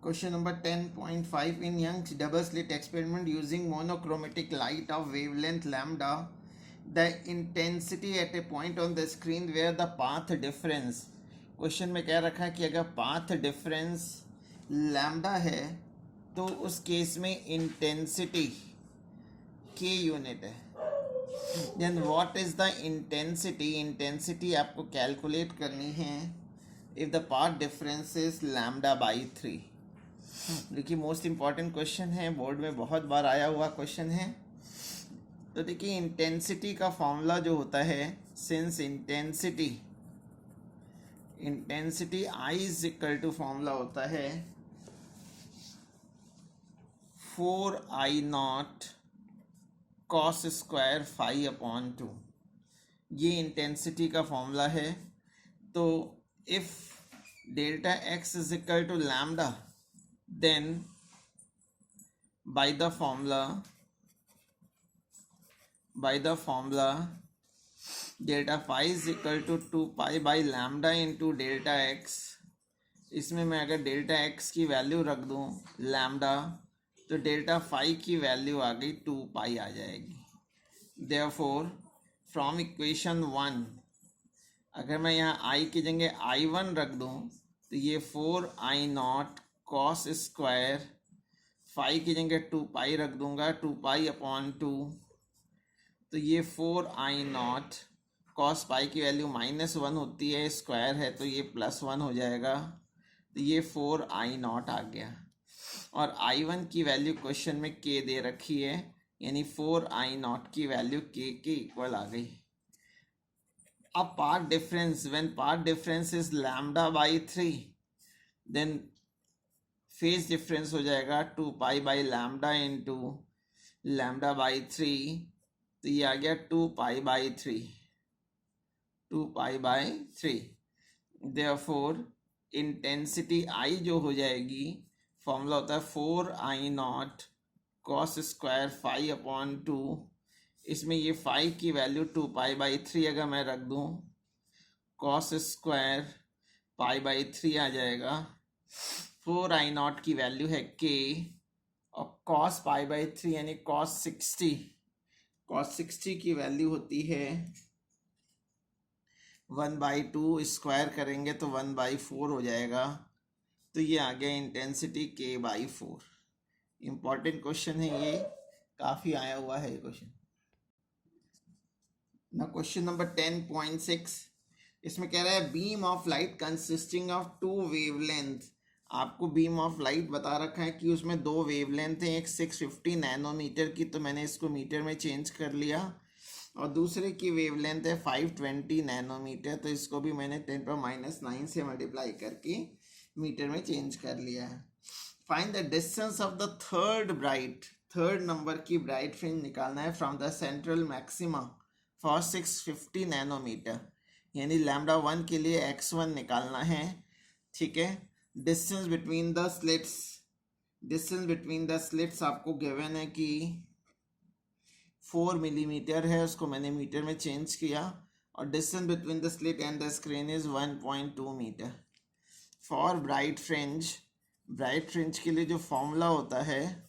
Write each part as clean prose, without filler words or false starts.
Question number 10.5. In Young's double slit experiment using monochromatic light of wavelength lambda, the intensity at a point on the screen where the path difference, question में क्या रखा है कि अगर path difference lambda है तो उस case में इंटेंसिटी के यूनिट है. Then what is the intensity आपको कैलकुलेट करनी है if the path difference is lambda by 3. देखिए मोस्ट इम्पॉर्टेंट क्वेश्चन है, बोर्ड में बहुत बार आया हुआ क्वेश्चन है. तो देखिए इंटेंसिटी का फॉर्मूला जो होता है, since intensity I is equal to formula होता है 4I0 cos square phi upon 2. ये इंटेंसिटी का फॉर्मूला है. तो if delta x is equal to lambda, then by the formula delta phi is equal to 2 pi by lambda into delta x. इसमें मैं अगर delta x की value रख दूं लैम्डा, तो डेल्टा फाई की वैल्यू आ गई 2 पाई आ जाएगी. देयरफॉर फ्रॉम इक्वेशन 1 अगर मैं यहाँ i की जगह i1 रख दूं तो ये 4I0 कॉस स्क्वायर फाई की जगह 2 पाई रख दूंगा, 2 पाई अपॉन 2. तो ये 4I0 कॉस पाई की वैल्यू -1 होती है, स्क्वायर है तो ये +1 हो जाएगा. तो ये 4I0 आ गया. और I1 की वैल्यू क्वेश्चन में k दे रखी है, यानी 4I0 की वैल्यू k के इक्वल आ गई. अब path difference, when path difference is lambda by 3, then phase difference हो जाएगा 2 pi by lambda into lambda by 3. तो ये आ गया 2 pi by 3. Therefore intensity I जो हो जाएगी, फॉर्मूला होता है 4I0 cos square phi upon 2. इसमें ये फाई की वैल्यू 2 पाई बाई 3 अगर मैं रख दूं, कॉस स्क्वायर पाई बाई 3 आ जाएगा. 4I0 की वैल्यू है k, और cos पाई बाई 3 यानी cos 60 की वैल्यू होती है 1/2. स्क्वायर करेंगे तो 1/4 हो जाएगा. तो ये आ गया इंटेंसिटी k/4. इम्पॉर्टेंट क्वेश्चन है ये, काफ़ी आया हुआ है ये क्वेश्चन. ना क्वेश्चन नंबर 10.6. इसमें कह रहा है beam of light consisting of 2 wavelength. आपको बीम ऑफ लाइट बता रखा है कि उसमें 2 वेवलेंथ हैं, एक 650 नैनोमीटर की, तो मैंने इसको मीटर में चेंज कर लिया, और दूसरे की वेवलेंथ है 520 नैनोमीटर, तो इसको भी मैंने 10⁻⁹ से मल्टीप्लाई करके मीटर में चेंज कर लिया है. Find the distance of the third number की ब्राइट फ्रिंज निकालना है from the central maxima for 650 nanometre, यानी लैम्डा 1 के लिए x1 निकालना है. ठीक है. डिस्टेंस बिटवीन द स्लिट्स आपको गिवन है कि 4 मिलीमीटर है, उसको मैंने मीटर में चेंज किया, और distance between the slit and the screen is 1.2 metre. For bright fringe के लिए जो फॉर्मूला होता है,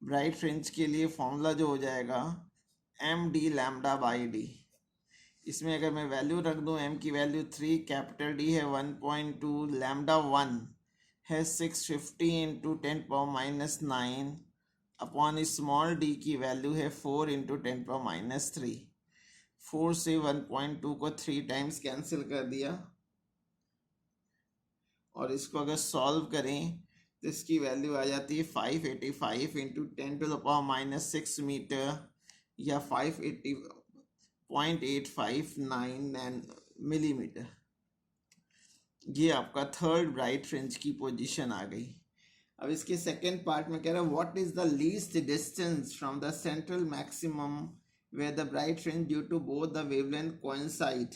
ब्राइट फ्रिंज के लिए फॉर्मूला जो हो जाएगा md लैम्डा बाई d. इसमें अगर मैं वैल्यू रख दूं, m की वैल्यू 3, कैपिटल D है 1.2, लैम्डा 1 है 650 इंटू 10⁻⁹ अपॉन स्मॉल d की वैल्यू है 4 इंटू 10⁻3. 4 से 1.2 को 3 टाइम्स कैंसिल कर दिया, और इसको अगर सॉल्व करें तो इसकी वैल्यू आ जाती है 585 इंटू 10⁻⁶ मीटर, या 580.859 मिलीमीटर. ये आपका थर्ड ब्राइट फ्रिंज की पोजीशन आ गई. अब इसके सेकेंड पार्ट में कह रहा है what is the least distance from the central maximum where the bright fringe due to both the wavelength coincide.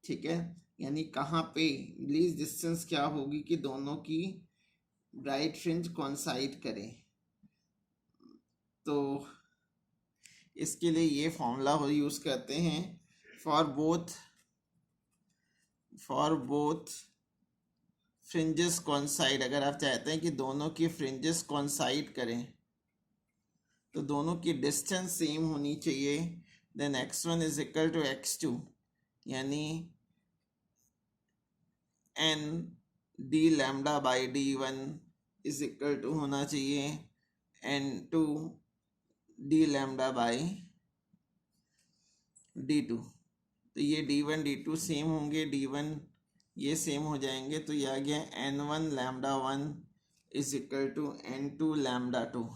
ठीक है, यानी कहाँ पे लीस्ट डिस्टेंस क्या होगी कि दोनों की ब्राइट फ्रिंज कोइंसाइड करें. तो इसके लिए ये फॉर्मूला यूज करते हैं फॉर बोथ फ्रिंजेस कॉन्साइड, अगर आप चाहते हैं कि दोनों की फ्रिंजेस कॉन्साइड करें तो दोनों की डिस्टेंस सेम होनी चाहिए, then x1 is equal to x2, यानी n d lambda by d1 is equal to होना चाहिए n2 d lambda by d2। तो ये d1 d2 सेम होंगे, d1 ये सेम हो जाएंगे, तो ये आ गया n1 lambda 1 is equal to n2 lambda 2।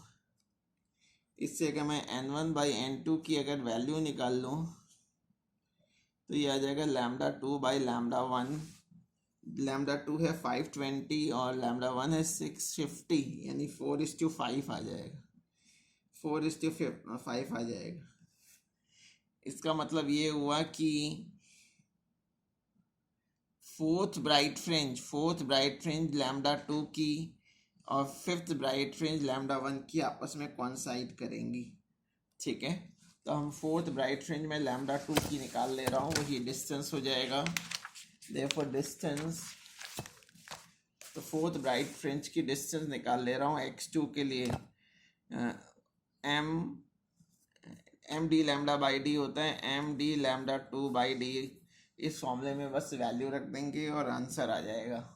इससे अगर मैं n1 बाई n2 की अगर वैल्यू निकाल लूँ तो ये आ जाएगा लैम्डा 2 बाई लैम्डा 1। लैम्डा 2 है 520 और लैम्डा 1 है 650, यानी 4:5 आ जाएगा, 4:5 आ जाएगा। इसका मतलब ये हुआ कि फोर्थ ब्राइट फ्रिंज लैम्डा 2 की और फिफ्थ ब्राइट फ्रिंज लैम्डा 1 की आपस में कॉन्साइड करेंगी। ठीक है, तो हम फोर्थ ब्राइट फ्रिंज में लैम्डा 2 की निकाल ले रहा हूँ, वही डिस्टेंस हो जाएगा। देयरफॉर डिस्टेंस, तो फोर्थ ब्राइट फ्रिंज की डिस्टेंस निकाल ले रहा हूँ x2 के लिए। M D lambda by D होता है md लैम्डा 2 बाई डी। इस फॉर्मूले में बस वैल्यू रख देंगे और आंसर आ जाएगा।